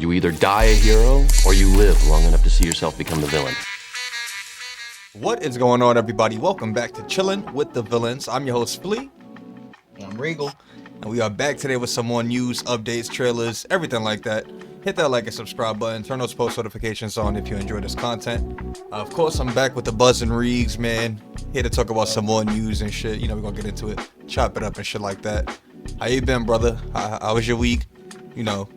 You either die a hero, or you live long enough to see yourself become the villain. What is going on, everybody? Welcome back to Chillin' with the Villains. I'm your host, Flea. I'm Regal. And we are back today with some more news, updates, trailers, everything like that. Hit that like and subscribe button. Turn those post notifications on if you enjoy this content. Of course, I'm back with the Buzz and Regs, man. Here to talk about some more news and shit. You know, we're going to get into it. Chop it up and shit like that. How you been, brother? How was your week? You know.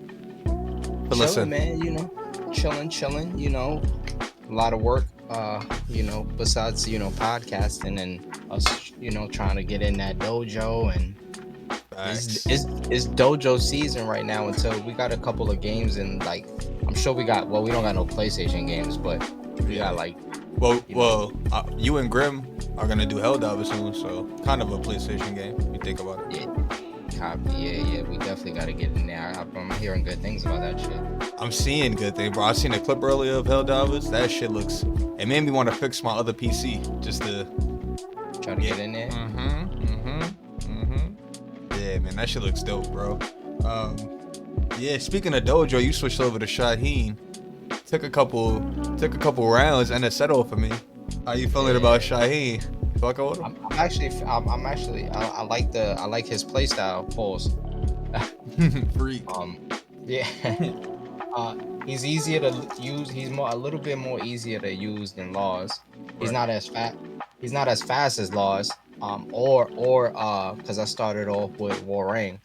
But listen, man, you know, chilling, you know, a lot of work, you know, besides, you know, podcasting and us, you know, trying to get in that dojo, and it's dojo season right now until we got a couple of games, and like, I'm sure we don't got no PlayStation games, but we got like, you and Grim are going to do Helldivers soon, so kind of a PlayStation game, you think about it. Yeah. Yeah, we definitely got to get in there. I'm hearing good things about that shit. I'm seeing good things, bro. I seen a clip earlier of Helldivers. That shit it made me want to fix my other PC just to try to get in there. Yeah, man, that shit looks dope, bro. Yeah, speaking of dojo, you switched over to Shaheen. Took a couple rounds and a settle for me. How you feeling about Shaheen? Fucking with him? I like his playstyle. Pause. Freak. He's easier to use. He's a little bit more easier to use than Laws. He's not as fat. He's not as fast as Laws. Because I started off with Warang.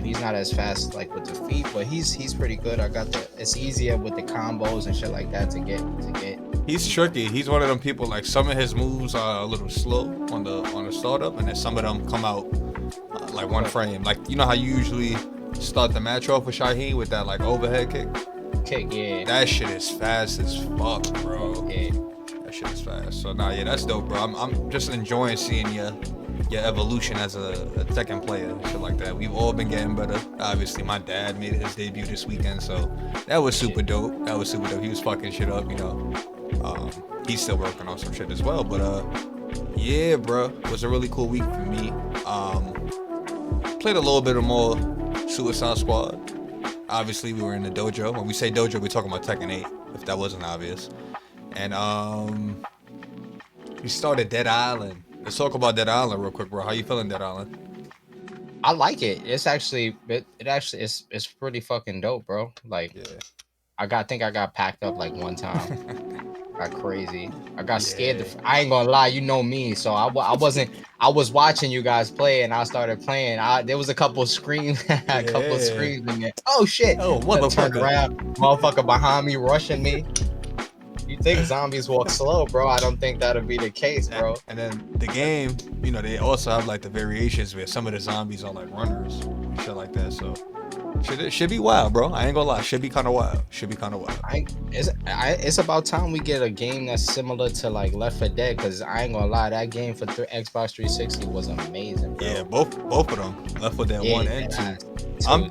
He's not as fast like with the feet, but he's pretty good. It's easier with the combos and shit like that to get. He's tricky. He's one of them people, like, some of his moves are a little slow on the startup, and then some of them come out like one frame. Like, you know how you usually start the match off with Shaheen with that like overhead kick? Yeah. That shit is fast as fuck, bro. Yeah. That shit is fast. So yeah, that's dope, bro. I'm just enjoying seeing your evolution as a Tekken player and shit like that. We've all been getting better. Obviously, my dad made his debut this weekend, so that was super dope. He was fucking shit up, you know. He's still working on some shit as well, but yeah, bro, it was a really cool week for me. Played a little bit of more Suicide Squad. Obviously, we were in the dojo. When we say dojo, we're talking about Tekken 8, if that wasn't obvious. And we started Dead Island. Let's talk about Dead Island real quick, bro. How you feeling, Dead Island? I like it. It's actually it's pretty fucking dope, bro. Like, yeah. I think I got packed up like one time. Got crazy. I got scared. I ain't gonna lie, you know me. So I was watching you guys play, and I started playing. There was a couple screams, screams in there. Oh shit! Oh, motherfucker! Turned around, motherfucker behind me, rushing me. You think zombies walk slow, bro? I don't think that'll be the case, bro. And then the game, you know, they also have like the variations where some of the zombies are like runners and shit like that. So should be wild, bro. I ain't gonna lie. Should be kind of wild. It's about time we get a game that's similar to like Left 4 Dead, because I ain't gonna lie, that game for Xbox 360 was amazing, bro. Yeah, both of them, Left 4 Dead 1 and 2. I'm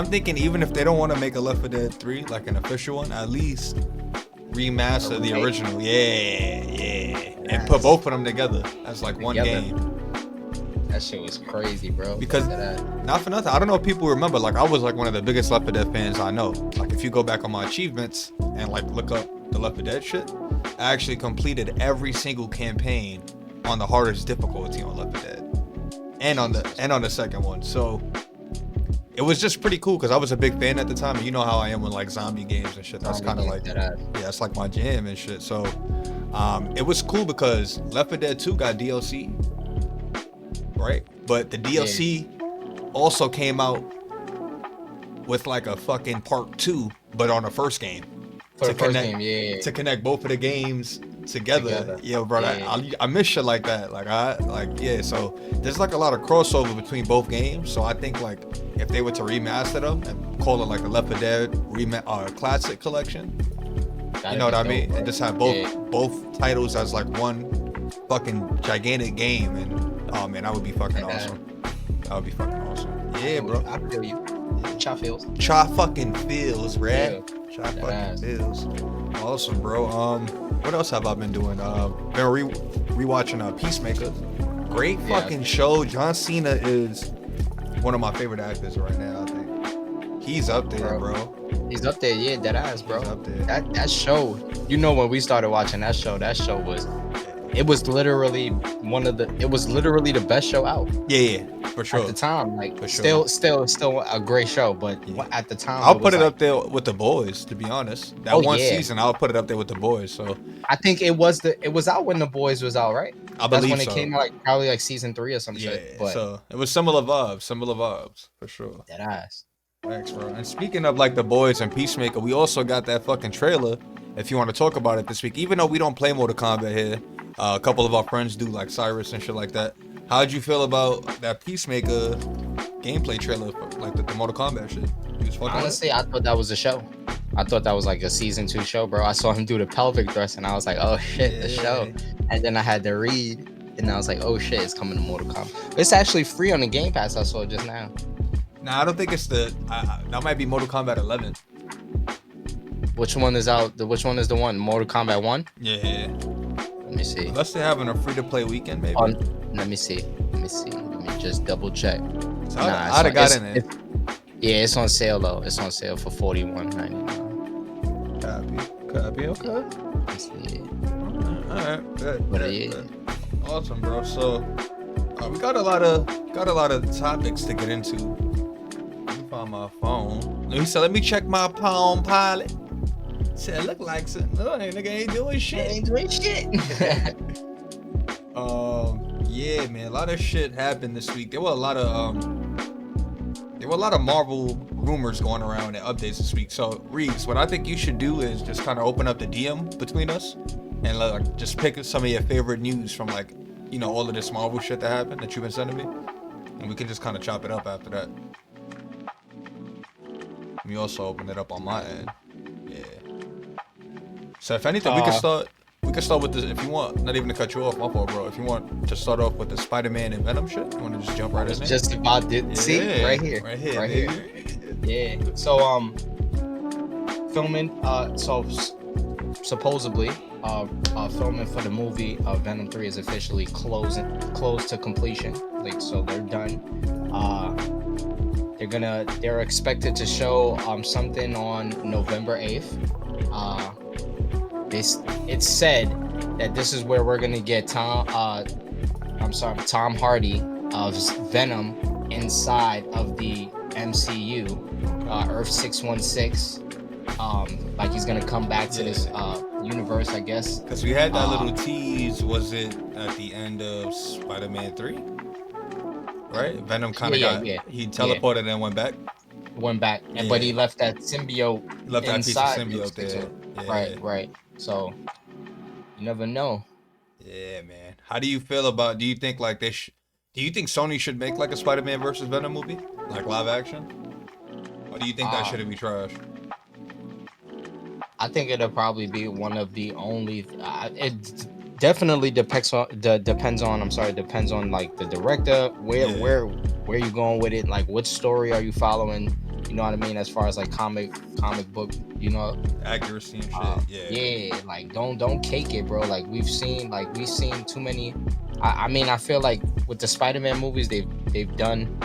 thinking even if they don't want to make a Left 4 Dead 3 like an official one, at least remaster the original, and put both of them together as like one game. That shit was crazy, bro. Because not for nothing, I don't know if people remember, like, I was like one of the biggest Left 4 Dead fans I know. Like, if you go back on my achievements and like look up the Left 4 Dead shit, I actually completed every single campaign on the hardest difficulty on Left 4 Dead, and on the second one. So it was just pretty cool because I was a big fan at the time, and you know how I am with like zombie games and shit. That's kind of like, that's like my jam and shit. So it was cool because Left 4 Dead 2 got DLC, right? But the DLC also came out with like a fucking part 2, but on the first game. To connect both of the games together. Yeah, bro. I miss shit like that. So there's like a lot of crossover between both games. So I think like if they were to remaster them and call it like a Left 4 Dead classic collection, you know what I mean? Bro. And just have both titles as like one fucking gigantic game, and oh man, that would be fucking awesome. That would be fucking awesome. Yeah, bro. I feel you. Cha feels. Cha fucking feels, Red. Cha fucking feels. Awesome, bro. What else have I been doing? Been rewatching Peacemaker. Great fucking show. John Cena is one of my favorite actors right now, I think. He's up there, bro. He's up there, yeah, that ass, bro. He's up there. That show, you know, when we started watching that show was literally the best show out. Yeah, for sure. At the time, like For sure. still a great show, but at the time I'll put it like, up there with The Boys, to be honest. That one season, I'll put it up there with The Boys. So I think it was out when The Boys was out, right? I believe that's when so. it came out, like probably like season 3 or some shit. But so it was similar vibes, for sure. That ass. Thanks, bro. And speaking of like The Boys and Peacemaker, we also got that fucking trailer. If you want to talk about it this week, even though we don't play Mortal Kombat here, a couple of our friends do, like Cyrus and shit like that. How'd you feel about that Peacemaker gameplay trailer for like the Mortal Kombat shit? Honestly, I thought that was a show. I thought that was like a season 2 show, bro. I saw him do the pelvic thrust and I was like, oh shit, the show. And then I had to read and I was like, oh shit, it's coming to Mortal Kombat. It's actually free on the Game Pass. I saw it just now. Nah, I don't think it's that might be Mortal Kombat 11. Which one is out? Which one is the one? Mortal Kombat 1? Yeah. Let me see. Unless they're having a free-to-play weekend, maybe. Let me see. Let me just double check. So I'd have got in it. Yeah, it's on sale though. It's on sale for $41.99. Copy. Okay. Let's see. All right. Good. Awesome, bro. So we got a lot of topics to get into. Let me find my phone. He said, "Let me check my Palm Pilot." Said, "Look like something. No, nigga ain't doing shit." Yeah, man. A lot of shit happened this week. There were a lot of Marvel rumors going around and updates this week. So, Reeves, what I think you should do is just kind of open up the DM between us and like just pick some of your favorite news from like, you know, all of this Marvel shit that happened that you've been sending me, and we can just kind of chop it up after that. Let me also open it up on my end. Yeah. So if anything, we can start with this if you want. Not even to cut you off, my fault, bro. If you want to start off with the Spider-Man and Venom shit, you want to just jump right in there? Just about to see right here. Yeah. So filming. So supposedly, filming for the movie Venom 3 is officially close to completion. Like, so they're done. They're expected to show something on November 8th. It's said that this is where we're gonna get Tom Hardy of Venom inside of the MCU, Earth 616. Like he's gonna come back to this universe, I guess. Because we had that little tease. Was it at the end of Spider-Man 3? Right? Venom kind of he teleported and went back. But he left that symbiote inside. Piece of symbiote there. Yeah. Right. So you never know. Yeah, man. How do you feel about? Do you think like do you think Sony should make like a Spider-Man versus Venom movie, like live action, or do you think that should be trash? I think it'll probably be one of the only. It definitely depends on like the director, where you going with it, like which story are you following, you know what I mean, as far as like comic book, you know, accuracy and shit. Yeah, like don't cake it, bro. Like we've seen too many. I mean, I feel like with the Spider-Man movies, they've done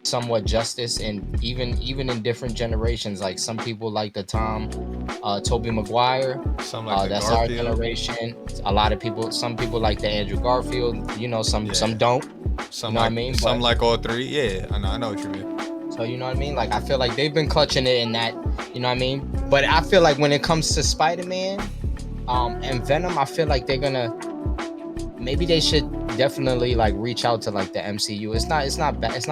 somewhat justice, and even in different generations, like some people like the Tobey Maguire, some like that's Garfield. Our generation. Some people like the Andrew Garfield, you know, some don't, some, you know, like, what I mean, some like all three. I know what you mean. So you know what I mean, like I feel like they've been clutching it in that, you know what I mean, but I feel like when it comes to Spider-Man and Venom, I feel like they should definitely like reach out to like the MCU. It's not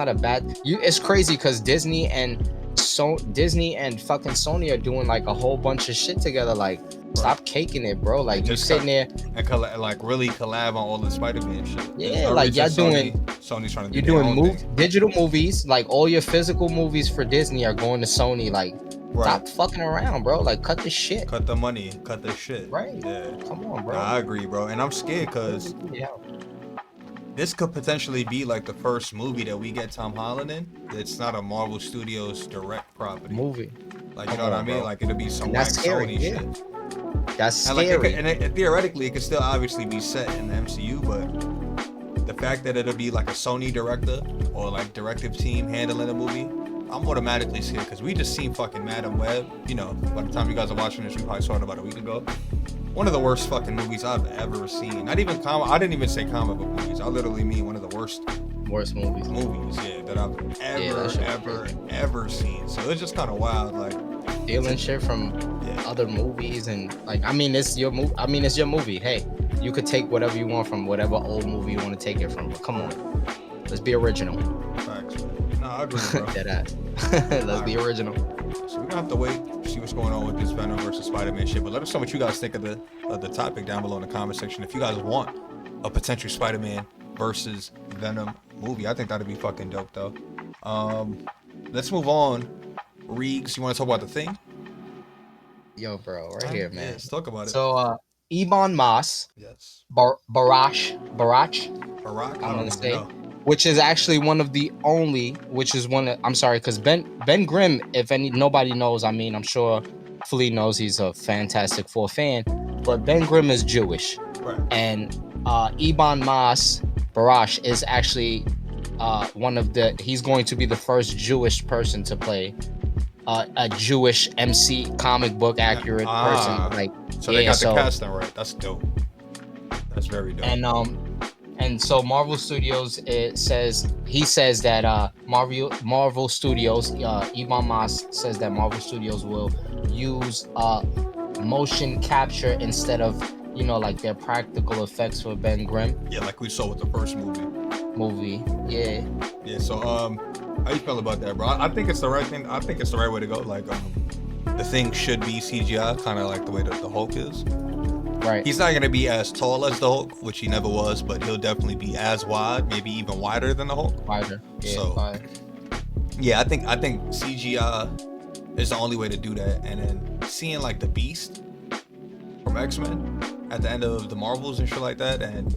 a bad. It's crazy because Disney and fucking Sony are doing like a whole bunch of shit together. Like, stop caking it, bro. Like you sitting there and like really collab on all the Spider-Man shit. Yeah, like y'all doing. Sony's trying to do. You're doing digital movies. Like all your physical movies for Disney are going to Sony. Like. Stop fucking around, bro. Like, cut the shit. Cut the money. Cut the shit. Right. Yeah. Come on, bro. I agree, bro. And I'm scared because this could potentially be like the first movie that we get Tom Holland in. It's not a Marvel Studios direct property. Movie. Like, you know what I mean? Bro. Like, it'll be some like Sony shit. That's scary. And theoretically, it could still obviously be set in the MCU, but the fact that it'll be like a Sony director or like directive team handling the movie, I'm automatically scared because we just seen fucking Madam Web. You know, by the time you guys are watching this, we probably saw it about a week ago. One of the worst fucking movies I've ever seen. Not even I didn't even say comic book movies. I literally mean one of the worst movies. Yeah, that I've ever seen. So it's just kind of wild, like stealing shit from other movies and like I mean it's your movie. Hey, you could take whatever you want from whatever old movie you want to take it from. But come on, let's be original. Facts. No, I agree, bro. Dead ass. Let's be original. So we're gonna have to wait to see what's going on with this Venom versus Spider-Man shit. But let us know what you guys think of the topic down below in the comment section. If you guys want a potential Spider-Man versus Venom movie, I think that'd be fucking dope though. Let's move on. Regs, you want to talk about the thing? Yo, bro, right here, man. Yeah, let's talk about it. So, Ebon Moss, yes, Barack, I'm gonna say, which is actually one of the only, I'm sorry, because Ben Grimm, if nobody knows, I mean, I'm sure Flea knows he's a Fantastic Four fan, but Ben Grimm is Jewish, right? And Ebon Moss, Barack, is actually he's going to be the first Jewish person to play a Jewish MC comic book accurate person. Like, so they got the casting right. That's dope. That's very dope. And so Marvel Studios, he says that Marvel Studios, Ebon Moss says that Marvel Studios will use motion capture instead of, you know, like their practical effects for Ben Grimm. Yeah, like we saw with the first movie. Yeah. So how you feel about that, bro? I think it's the right thing. I think it's the right way to go. Like the thing should be CGI, kind of like the way that the Hulk is. Right. He's not gonna be as tall as the Hulk, which he never was, but he'll definitely be as wide, maybe even wider than the Hulk. Wider. Yeah, so wider. Yeah, I think CGI is the only way to do that. And then seeing like the Beast from X-Men at the end of the Marvels and shit like that, and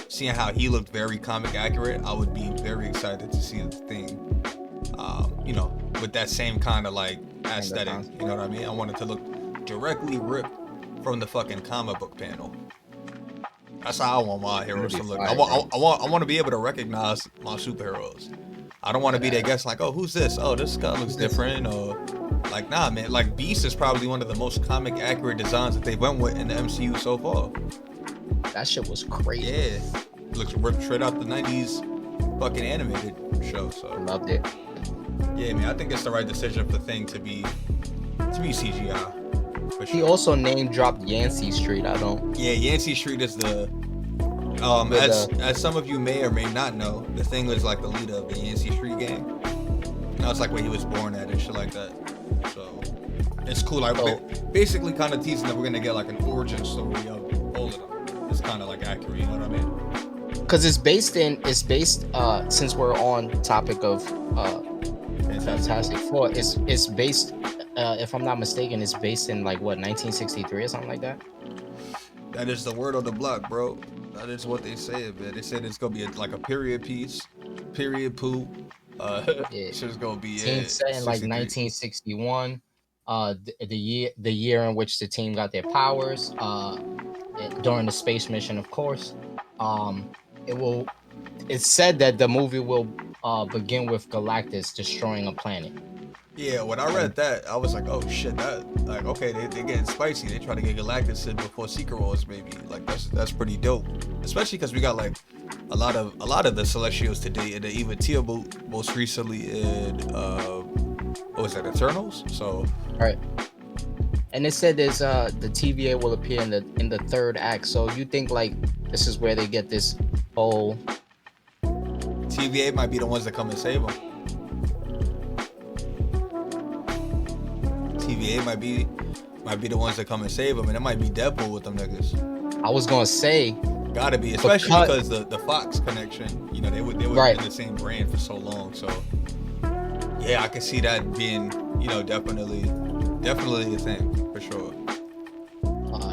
seeing how he looked very comic accurate, I would be very excited to see the thing, you know, with that same kind of like aesthetic. You know what I mean? I want it to look directly ripped from the fucking comic book panel. That's how I want my heroes to look. I want to be able to recognize my superheroes. I don't want to be that guess like, oh, who's this? Oh, this guy looks different. Or like, nah, man. Like Beast is probably one of the most comic accurate designs that they went with in the MCU so far. That shit was crazy. Yeah, looks ripped straight out the '90s fucking animated show. So loved it. Yeah, man. I think it's the right decision for the thing to be CGI. Sure. He also name dropped Yancey Street. Yeah, Yancey Street is the as some of you may or may not know, the thing was like the leader of the Yancey Street gang. That's like where he was born at and shit like that. So it's cool. Like basically kind of teasing that we're gonna get like an origin story of all of them. It's kind of like accurate, you know what I mean? Because it's based since we're on topic of Fantastic Four, it's based, if I'm not mistaken, it's based in like what, 1963 or something like that. That is the word on the block, bro. That is what they said, man. They said it's gonna be like a period piece, period poo. It's just gonna be team set in like 1961. The year in which the team got their powers. During the space mission, of course. It's said that the movie will begin with Galactus destroying a planet. Yeah, when I read that, I was like, oh shit, that like okay, they're getting spicy. They try to get Galactus in before Secret Wars, maybe. Like that's pretty dope. Especially because we got like a lot of the Celestials today, and even Teal'c most recently in what was that, Eternals? So right. And it said there's the TVA will appear in the third act. So you think like this is where they get this whole TVA might be the ones that come and save them. TVA might be the ones that come and save them, and it might be Deadpool with them niggas. I was gonna say, gotta be, especially because the Fox connection. You know, they were right in the same brand for so long. So yeah, I can see that being, you know, definitely a thing for sure.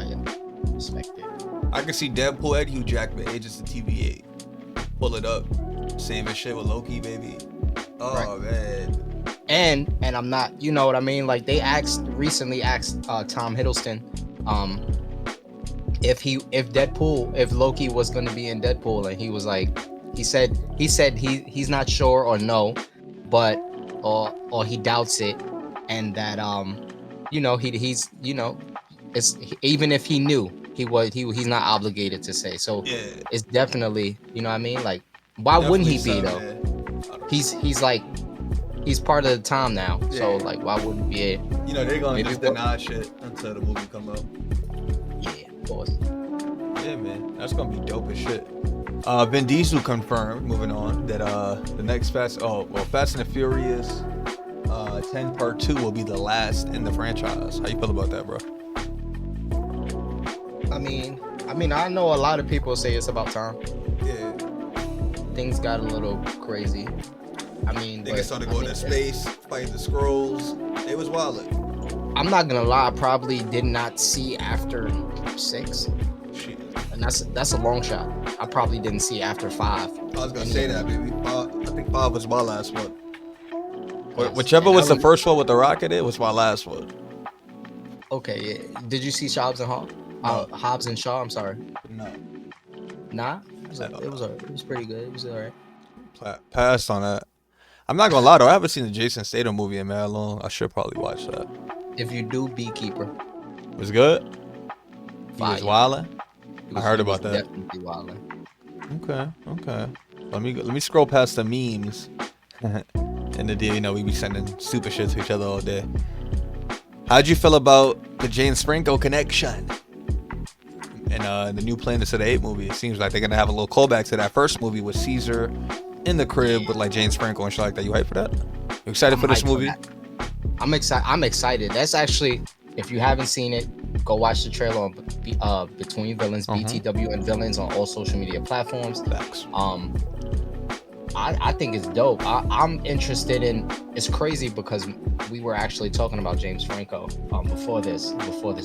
Yeah, respect it. I can see Deadpool and Hugh Jackman, Agents of TVA, pull it up, same as shit with Loki, baby. Oh right. Man. And I'm not, you know what I mean? Like they recently asked Tom Hiddleston if Loki was gonna be in Deadpool, and he was like, he said he's not sure or no, but or he doubts it, and that he's it's even if he knew he's not obligated to say. So Yeah, it's definitely, you know what I mean, like why wouldn't definitely he be so, though? man. He's like he's part of the time now, so Yeah. like why wouldn't he be? You know they're gonna Maybe just what- deny shit until the movie come out. Yeah, of course. Yeah, man, that's gonna be dope as shit. Vin Diesel confirmed, moving on, that the next Fast and the Furious 10 Part 2 will be the last in the franchise. How you feel about that, bro? I mean, I know a lot of people say it's about time. Yeah. Things got a little crazy. I mean, Niggas started going to space, fighting the scrolls. It was wild. I'm not gonna lie, I probably did not see after 6. Shit. And that's a long shot. I probably didn't see after 5. I was gonna say that, baby. I think 5 was my last one. Yes. Whichever And was I the first one with the rocket, it was my last one. Okay, yeah. Did you see Hobbs and Shaw? No. Hobbs and Shaw. I'm sorry. No. Nah. It was pretty good. It was alright. Passed on that. I'm not gonna lie though, I haven't seen the Jason Statham movie in mad long. I should probably watch that. If you do, Beekeeper. Was good? He was Fire. wildin'? I heard He about was that. Definitely wilding. Okay. Let me scroll past the memes. And the deal, you know, we be sending stupid shit to each other all day. How'd you feel about the James Franco connection? And the new Planet of the Apes movie. It seems like they're gonna have a little callback to that first movie with Caesar in the crib with like James Franco and shit like that. You hyped for that? You excited for this hyped movie? that. I'm excited. That's actually, if you haven't seen it, go watch the trailer on Between Villains, BTW and Villains on all social media platforms. Facts. I think it's dope. I'm interested in. It's crazy because we were actually talking about James Franco before this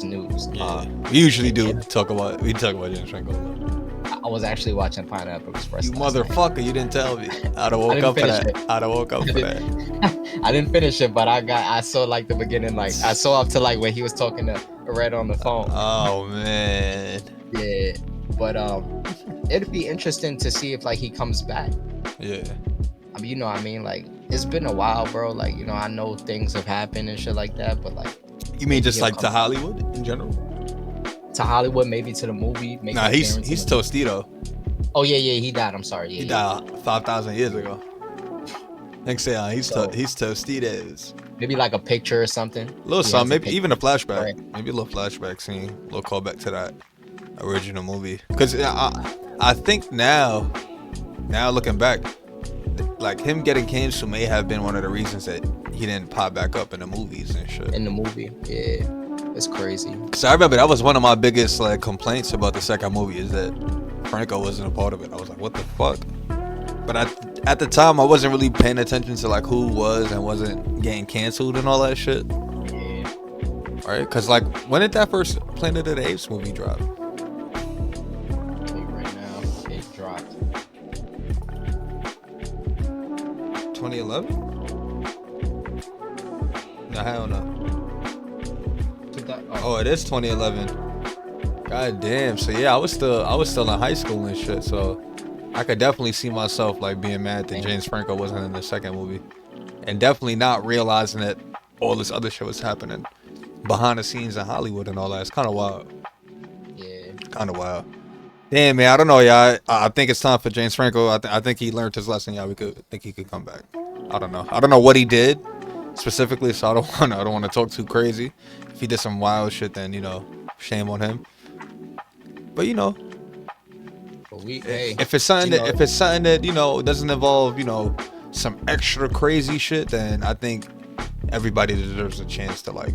news. Yeah, we usually do talk about James Franco. I was actually watching Pineapple Express. You last night. motherfucker, you didn't tell me. I'd have woke up for that. I'd have woke up for that. I didn't finish it, but I saw like the beginning, like I saw up to like when he was talking to Red on the phone. Oh man. Yeah, but it'd be interesting to see if like he comes back. Yeah. I mean, you know what I mean? Like, it's been a while, bro. Like, you know, I know things have happened and shit like that, but like, You mean just like to Hollywood in general? to Hollywood, maybe to the movie. Make Nah, an he's appearance in the- Tostito. Oh yeah, he died. I'm sorry. Yeah, He died 5,000 years ago. Thanks, yeah. He's Tostitos. Maybe like a picture or something. Little He something, has a maybe picture. even a flashback. Right. Maybe a little flashback scene, a little callback to that original movie. Because I think now looking back, like him getting canceled may have been one of the reasons that he didn't pop back up in the movies and shit. In the movie, yeah, it's crazy. So I remember that was one of my biggest like complaints about the second movie is that Franco wasn't a part of it. I was like, what the fuck? But at the time, I wasn't really paying attention to like who was and wasn't getting canceled and all that shit. Yeah. Right? Because like, when did that first Planet of the Apes movie drop? I'll tell you right now, it dropped. 2011? No, hell no. Oh, it is 2011. God damn. So yeah, I was still in high school and shit. So I could definitely see myself like being mad that James Franco wasn't in the second movie, and definitely not realizing that all this other shit was happening behind the scenes in Hollywood and all that. It's kind of wild. Yeah. Kind of wild. Damn, man. I don't know, y'all. I think it's time for James Franco. I think he learned his lesson, y'all. Think he could come back. I don't know. I don't know what he did specifically, so I don't want to talk too crazy. If he did some wild shit, then shame on him. But But hey, if it's something that doesn't involve some extra crazy shit, then I think everybody deserves a chance to like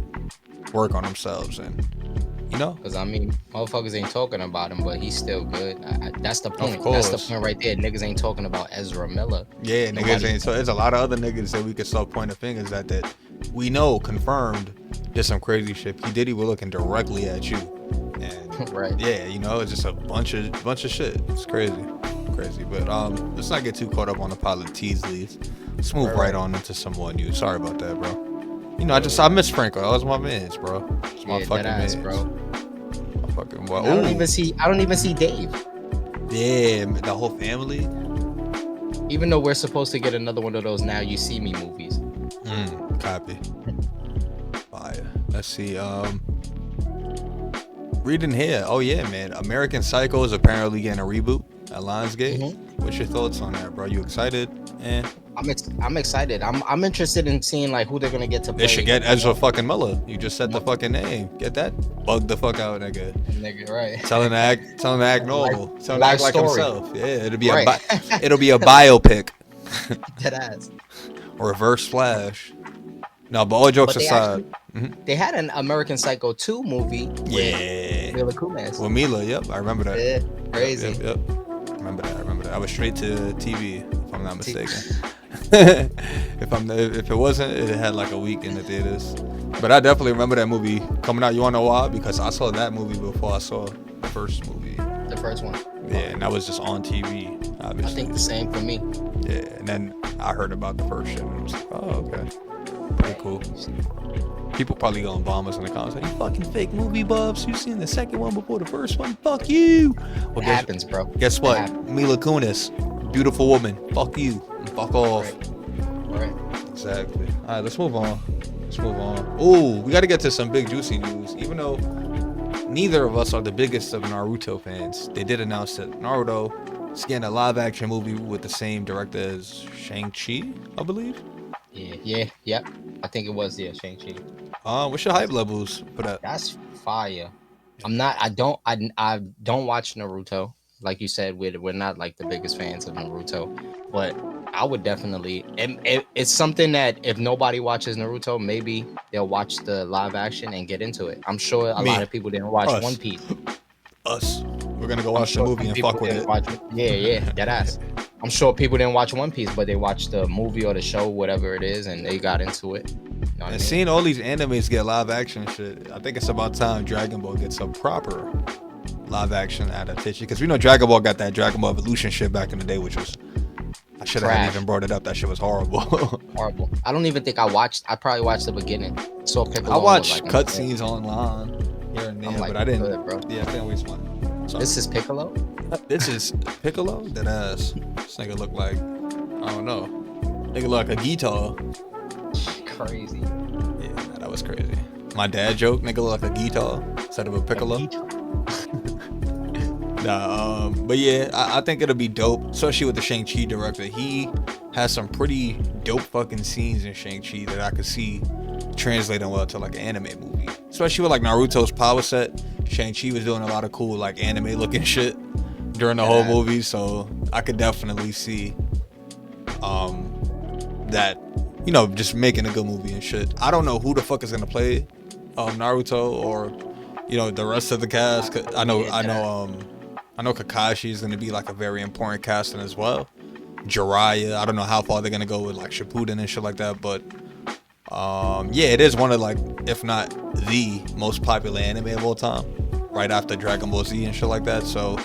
work on themselves and because I mean, motherfuckers ain't talking about him, but he's still good. That's the point. Of course. That's the point right there. Niggas ain't talking about Ezra Miller. yeah, niggas ain't. So there's a lot of other niggas that we could start pointing fingers at that we know confirmed did some crazy shit. P Diddy was looking directly at you, and Right. yeah, it's just a bunch of shit. It's crazy. But let's not get too caught up on the pile of tease leads. Let's move right on into some more news. Sorry about that, bro. I miss Franco. That was my man's, bro. It's my fucking man's, bro. My fucking boy. I don't even see Dave. Yeah, the whole family. Even though we're supposed to get another one of those Now You See Me movies. Copy. Fire. Let's see. Reading here. Oh yeah, man. American Psycho is apparently getting a reboot at Lionsgate. What's your thoughts on that, bro? You excited? I'm excited. I'm interested in seeing like who they're gonna get to play. They should get Ezra fucking Miller. You just said the fucking name. Get that? Bug the fuck out, nigga. Nigga, right? Tell him to act normal. Tell him to act like story. himself. Yeah, it'll be a biopic. Dead ass. Reverse Flash. No, but all jokes aside, they had an American Psycho 2 movie. Yeah. Mila Kunis. With Mila, yep, I remember that. Yeah, crazy. Yep. Remember that. I was straight to TV, if I'm not mistaken. If it wasn't, it had like a week in the theaters. But I definitely remember that movie coming out. You wanna know why? Because I saw that movie before I saw the first movie. The first one. Yeah, and that was just on TV, obviously. I think the same for me. Yeah, and then I heard about the first shit and I was like, oh, okay. Pretty cool. People probably gonna bomb us in the comments like, you fucking fake movie buffs. You seen the second one before the first one? Fuck you. Well, it happens, bro. Guess what? Mila Kunis, beautiful woman. Fuck you. And fuck off. Right. Exactly. All right, let's move on. Oh, we got to get to some big juicy news. Even though neither of us are the biggest of Naruto fans, they did announce that Naruto is getting a live action movie with the same director as Shang-Chi, I believe. Yep. I think it was Shang-Chi. What's your hype levels for that? That's fire. I don't watch Naruto. Like you said, we're not like the biggest fans of Naruto, but I would definitely. It's something that if nobody watches Naruto, maybe they'll watch the live action and get into it. I'm sure a lot of people didn't watch One Piece. Us. We're gonna go watch the movie and fuck with it. Yeah, that ass. I'm sure people didn't watch One Piece, but they watched the movie or the show, whatever it is, and they got into it. You know and seeing all these animes get live action shit, I think it's about time Dragon Ball gets a proper live action adaptation. Because we know Dragon Ball got that Dragon Ball Evolution shit back in the day, which was, I should have even brought it up. That shit was horrible. Horrible. I don't even think I probably watched the beginning. So Piccolo. I watched cutscenes online here and there, like, but I didn't. Good, bro. Yeah, I didn't waste one. Sorry. This is Piccolo? This is Piccolo? That ass. This nigga look like, I don't know. Nigga look like a guitar. Crazy. Yeah, that was crazy. My dad joke, nigga look like a guitar instead of a Piccolo. But yeah, I think it'll be dope, especially with the Shang-Chi director. He has some pretty dope fucking scenes in Shang-Chi that I could see translating well to like an anime movie. Especially with like Naruto's power set. Shang-Chi was doing a lot of cool like anime looking shit during the whole movie, so I could definitely see that, you know, just making a good movie and shit. I don't know who the fuck is gonna play Naruto or, you know, the rest of the cast. I know Kakashi is gonna be like a very important casting as well. Jiraiya, I don't know how far they're gonna go with like Shippuden and shit like that, but yeah, it is one of like, if not the most popular anime of all time, right after Dragon Ball Z and shit like that. So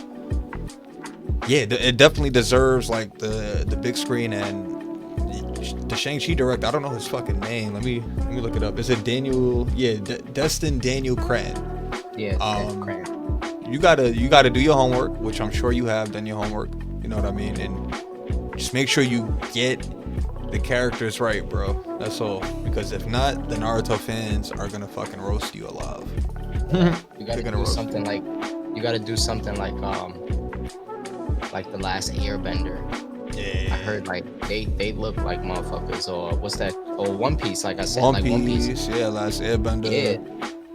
yeah, it definitely deserves like the big screen. And the Shang-Chi director, I don't know his fucking name. Let me look it up. Is it Daniel? Yeah, Destin Daniel Cran. Yeah, Cran. You gotta do your homework, which I'm sure you have done your homework. You know what I mean? And just make sure you get the characters right, bro. That's all. Because if not, the Naruto fans are gonna fucking roast you alive. You gotta do something like the Last Airbender. Yeah. I heard like they look like motherfuckers, or what's that? Or One Piece, like I said, One like Piece, One Piece. Yeah, Last Airbender. Yeah.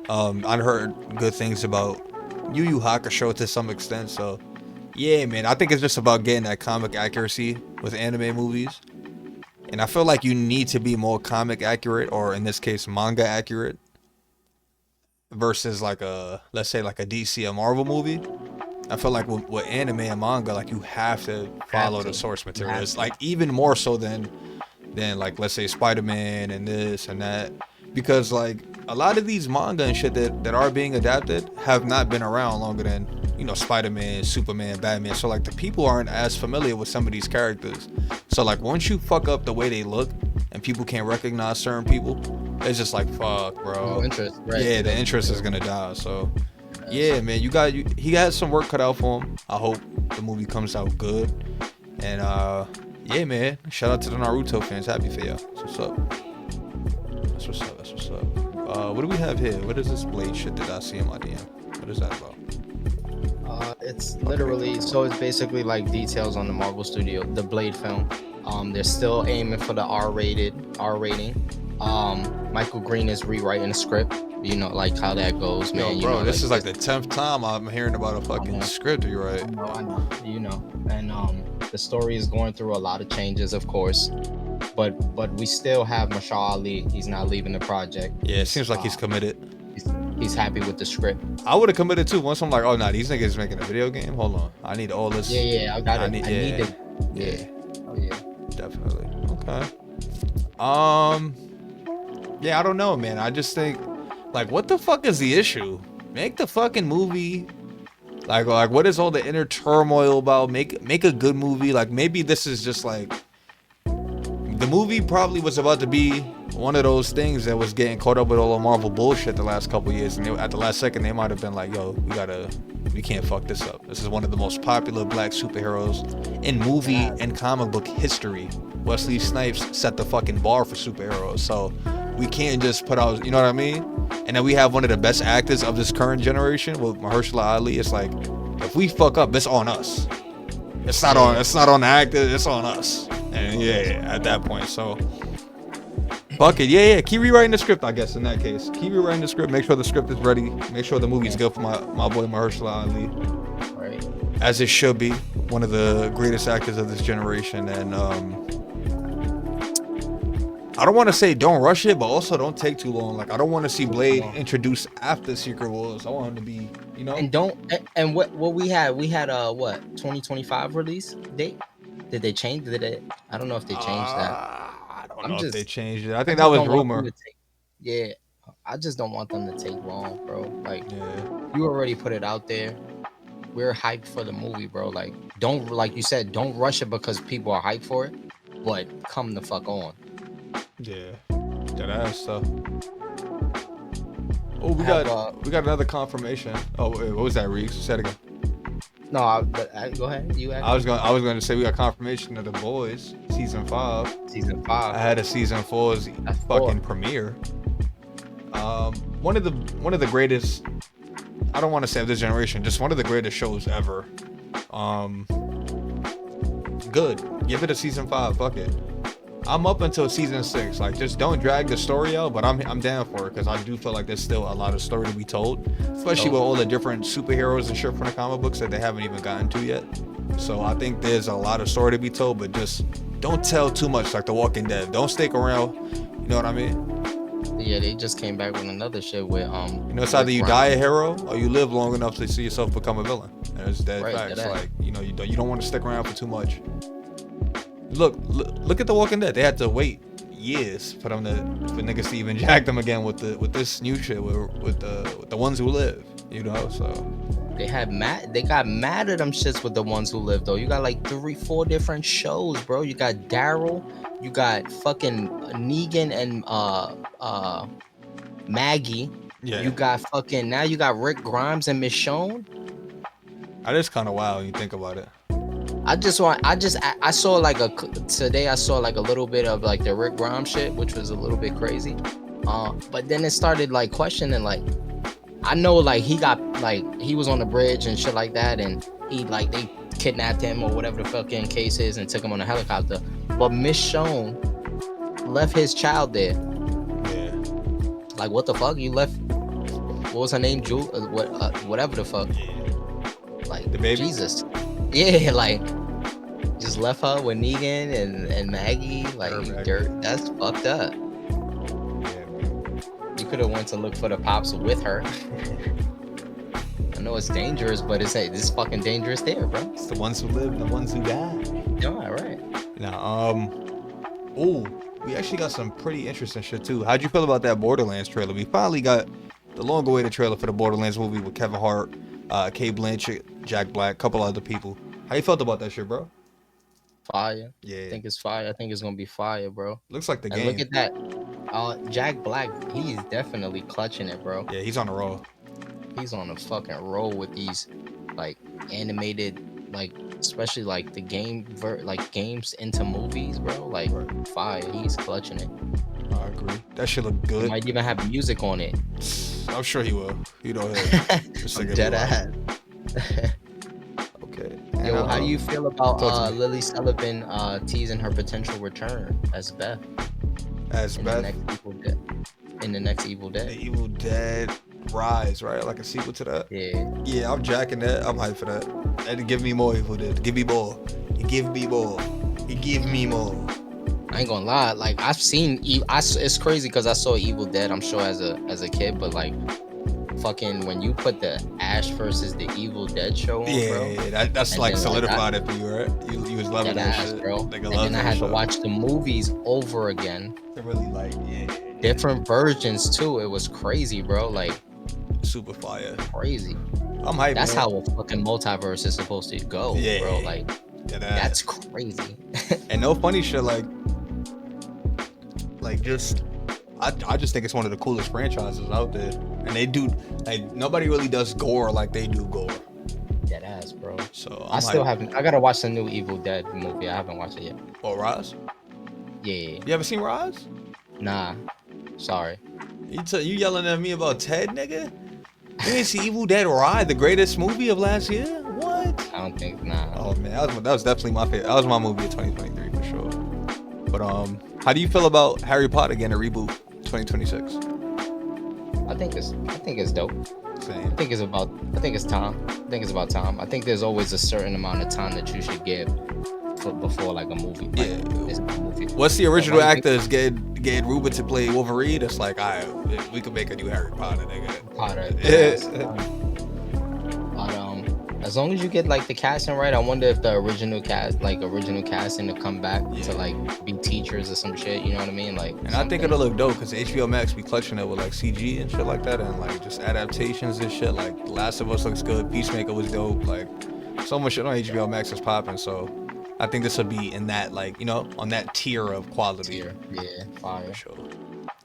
I heard good things about Yu Yu Hakusho to some extent. So yeah, man, I think it's just about getting that comic accuracy with anime movies. And I feel like you need to be more comic accurate, or in this case, manga accurate, versus like let's say like a DC or Marvel movie. I feel like with anime and manga, like you have to follow the source material. It's like even more so than like, let's say Spider-Man and this and that, because like a lot of these manga and shit that are being adapted have not been around longer than, you know, Spider-Man, Superman, Batman. So like the people aren't as familiar with some of these characters. So like once you fuck up the way they look and people can't recognize certain people, it's just like, fuck, bro. No interest, right? Yeah, the interest is gonna die. So yeah, man, he has some work cut out for him. I hope the movie comes out good. And yeah, man, shout out to the Naruto fans. Happy for y'all. What's up? What do we have here? What is this Blade shit that I see in my DM? What is that about? It's literally so it's basically like details on the Marvel Studio, the Blade film. They're still aiming for the R rating. Michael Green is rewriting the script. You know, like how that goes, man. Yo, bro, you know, this is like the 10th time I'm hearing about a fucking script. You right? I know. You know, and the story is going through a lot of changes, of course. But we still have Mahershala Ali. He's not leaving the project. Yeah, it seems like he's committed. He's happy with the script. I would have committed too. Once I'm like, oh nah, these niggas making a video game. Hold on, I need all this. Yeah, I got it. I need it. Yeah. Oh yeah. Definitely. Okay. Yeah, I don't know, man. I just think, like, what the fuck is the issue? Make the fucking movie. Like what is all the inner turmoil about? Make a good movie. Like, maybe this is just like, the movie probably was about to be one of those things that was getting caught up with all the Marvel bullshit the last couple years, and at the last second they might have been like, yo, we can't fuck this up. This is one of the most popular black superheroes in movie and comic book history. Wesley Snipes set the fucking bar for superheroes, so we can't just put out, you know what I mean? And then we have one of the best actors of this current generation with Mahershala Ali. It's like, if we fuck up, it's on us. It's not on the actor, it's on us. And yeah, at that point, so fuck it. Yeah, keep rewriting the script, I guess, in that case. Keep rewriting the script, make sure the script is ready, make sure the movie's good for my boy Mahershala Ali. Right. As it should be. One of the greatest actors of this generation. And I don't want to say don't rush it, but also don't take too long. Like, I don't want to see Blade introduced after Secret Wars. I want him to be, you know. And what we had what 2025 release date? Did they change it? I don't know if they changed that. I don't know if they changed it. I think that was rumor. Yeah, I just don't want them to take long, bro. Like, you already put it out there. We're hyped for the movie, bro. Like, like you said, don't rush it because people are hyped for it, but come the fuck on. Yeah, that ass stuff. Oh, we got another confirmation. Oh, wait, what was that, Reeks? Say it again. No, go ahead. You. I was going to say we got confirmation of The Boys season 5. Season 5. I had a season 4's fucking premiere. One of the greatest. I don't want to say of this generation, just one of the greatest shows ever. Good. Give it a season 5. Fuck it. I'm up until season 6. Like, just don't drag the story out, but I'm down for it because I do feel like there's still a lot of story to be told, especially with all the different superheroes and shit from the comic books that they haven't even gotten to yet. So I think there's a lot of story to be told, but just don't tell too much, like The Walking Dead. Don't stick around. You know what I mean? Yeah, they just came back with another shit with You know, it's either you die a hero or you live long enough to see yourself become a villain. And it's dead facts. Like, you know, you don't want to stick around for too much. Look at The Walking Dead. They had to wait years for niggas to even jack them again with this new shit with the ones who live, you know. So they got mad at them shits with the ones who live though. You got like 3-4 different shows, bro. You got Daryl, you got fucking Negan and Maggie. Yeah. You got now you got Rick Grimes and Michonne. That is kind of wild when you think about it. I saw like today I saw like a little bit of like the Rick Grimes shit, which was a little bit crazy. But then it started like questioning, like, I know like he was on the bridge and shit like that, and he like they kidnapped him or whatever the fucking case is and took him on a helicopter. But Michonne left his child there. Yeah. Like, what the fuck? You left? What was her name? Whatever the fuck. Yeah. Like, the baby? Jesus. Yeah, like, just left her with Negan and Maggie. Like, that's fucked up. Yeah, man. You could have went to look for the pops with her. I know it's dangerous, but it's fucking dangerous there, bro. It's the ones who live and the ones who die. Yeah, right. Now, we actually got some pretty interesting shit too. How'd you feel about that Borderlands trailer? We finally got the long-awaited trailer for the Borderlands movie with Kevin Hart, Cate Blanchett, Jack Black, couple other people. How you felt about that shit, bro? Fire. Yeah. I think it's fire. I think it's gonna be fire, bro. Looks like the game. Look at that. Jack Black, he's definitely clutching it, bro. Yeah, he's on a roll. He's on a fucking roll with these like animated, like, especially like the games into movies, bro. Like, fire. He's clutching it. I agree. That shit look He good. might even have music on it. I'm sure he will. You know, I'm dead ass. Okay. Yo, how do you feel about talk to me. Lily Sullivan teasing her potential return as Beth As in Beth, the next Evil Dead? In the next Evil the Dead. Evil Dead Rise, right? Like a sequel to that. Yeah. Yeah, I'm jacking that. I'm hyped for that. And give me more Evil Dead. Give me more. You give me more. You give me more. I ain't gonna lie, like I've seen, it's crazy because I saw Evil Dead. I'm sure as a kid, but like, fucking when you put the Ash versus the Evil Dead show on, bro. Yeah, that's and like then, solidified it for you, right? You was loving that ass, shit, bro. Like, And then I had to watch the movies over again. To really like, Different versions too. It was crazy, bro. Like super fire. crazy. I'm hyped. That's man. how a fucking multiverse is supposed to go, bro. Like that's crazy. And no funny shit, like just I just think it's one of the coolest franchises out there. And they do, like, nobody really does gore like they do gore. Dead ass, bro. So I still haven't. I gotta watch the new Evil Dead movie. I haven't watched it yet. Oh, Rise? Yeah. You ever seen Rise? Nah. Sorry. You yelling at me about Ted, nigga? You ain't see Evil Dead Rise, the greatest movie of last year? What? I don't think. Nah. Oh man, that was definitely my favorite. That was my movie of 2023 for sure. But how do you feel about Harry Potter getting a reboot 2026? I think it's dope. Same. I think it's time. I think it's about time. I think there's always a certain amount of time that you should give before like a movie. Like, this movie. What's the original actors get Ruben to play Wolverine? It's like, we could make a new Harry Potter, nigga. Potter. Yeah. But as long as you get like the casting right, I wonder if the original casting to come back to like be teachers or some shit. You know what I mean? Like, and I think it'll look dope because HBO Max be clutching it with like CG and shit like that, and like just adaptations and shit. Like Last of Us looks good. Peacemaker was dope. Like so much shit on HBO Max is popping. So I think this will be in that, like, you know, on that tier of quality. Yeah, fire. Sure.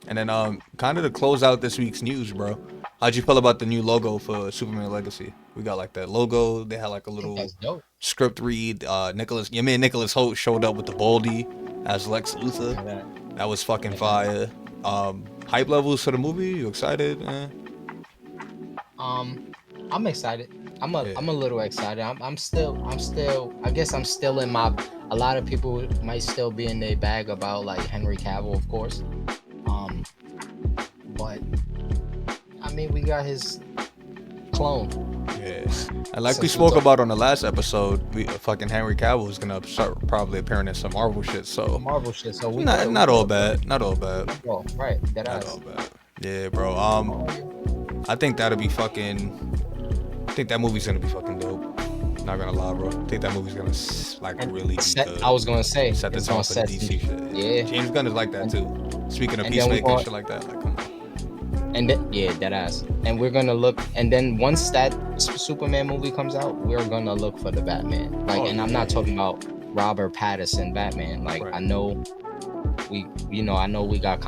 And then kind of to close out this week's news, bro. How'd you feel about the new logo for Superman Legacy? We got like that logo. They had like a little script read. Your man Nicholas Holt showed up with the Baldy as Lex Luthor. That was fucking fire. Hype levels for the movie? You excited? I'm excited. I'm a little excited. I'm still I guess I'm still in my, a lot of people might still be in their bag about like Henry Cavill, of course. But I mean, we got his clone. Yeah. And like we spoke about on the last episode, fucking Henry Cavill is gonna start probably appearing in some Marvel shit. So we not all bad. Not all bad. Oh, right. Not all bad. Yeah, bro. I think that'll be fucking. I think that movie's gonna be fucking dope. Not gonna lie, bro. I think that movie's gonna like really be good. I was gonna say set the tone for the DC shit. Yeah. James Gunn is like that too. Speaking of Peacemaker and shit like that, like come on. And then, dead ass. And we're gonna look, and then once that Superman movie comes out, we're gonna look for the Batman. Like, I'm not talking about Robert Pattinson Batman. Like, I know we got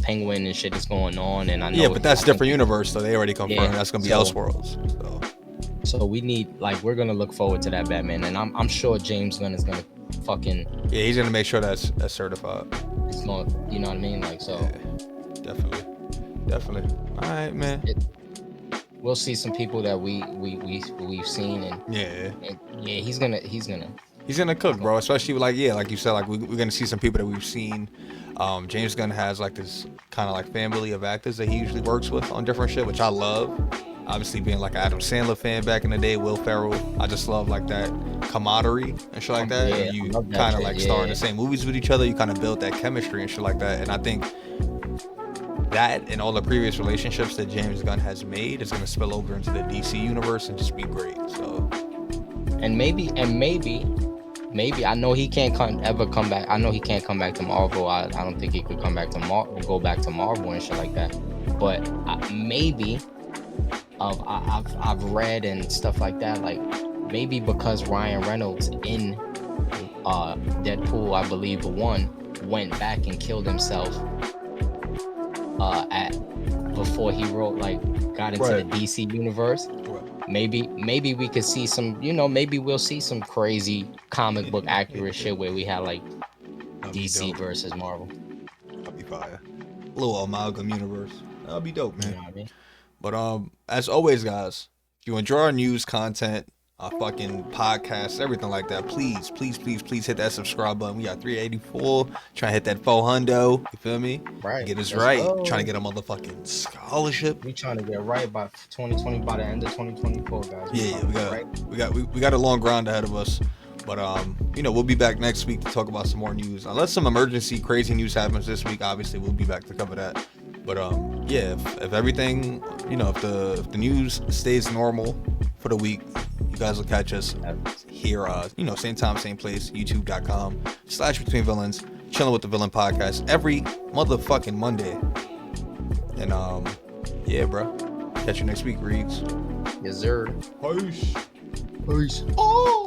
Penguin and shit is going on, and I know. Yeah, but that's different universe, so they already confirmed that's gonna be Elseworlds. So we need, like, we're gonna look forward to that Batman, and I'm sure James Gunn is gonna fucking. Yeah, he's gonna make sure that's certified. It's not, you know what I mean? Like, so. Yeah, definitely. All right, man. We'll see some people that we've seen, and he's gonna cook, bro. Especially like you said, like we're gonna see some people that we've seen. James Gunn has like this kind of like family of actors that he usually works with on different shit, which I love. Obviously, being like an Adam Sandler fan back in the day, Will Ferrell, I just love like that camaraderie and shit like that. Yeah, you kind of like star in the same movies with each other. You kind of build that chemistry and shit like that. And I think that and all the previous relationships that James Gunn has made is gonna spill over into the DC universe and just be great. So, and maybe I know he can't ever come back. I know he can't come back to Marvel. I don't think he could come back to go back to Marvel and shit like that. But maybe I've read and stuff like that. Like maybe because Ryan Reynolds in Deadpool, I believe 1, went back and killed himself before he got into the DC universe. Maybe we could see some, maybe we'll see some crazy comic book accurate shit where we have like DC versus Marvel. That'd be fire. little amalgam universe. That'll be dope, man. You know what I mean? But as always, guys, if you enjoy our news content, our fucking podcasts, everything like that, please hit that subscribe button. We got 384, trying to hit that 400. You feel me? Right. Get us Let's right. go. Trying to get a motherfucking scholarship. We trying to get right by 2020, by the end of 2024, guys. We got a long grind ahead of us. But we'll be back next week to talk about some more news. Unless some emergency crazy news happens this week, obviously we'll be back to cover that. But if everything, if the news stays normal for the week, you guys will catch us here, same time, same place, youtube.com/betweenvillains, chilling with the villain podcast every motherfucking Monday. And bro, catch you next week, Reeds. Yes, sir. Peace. Peace. Oh.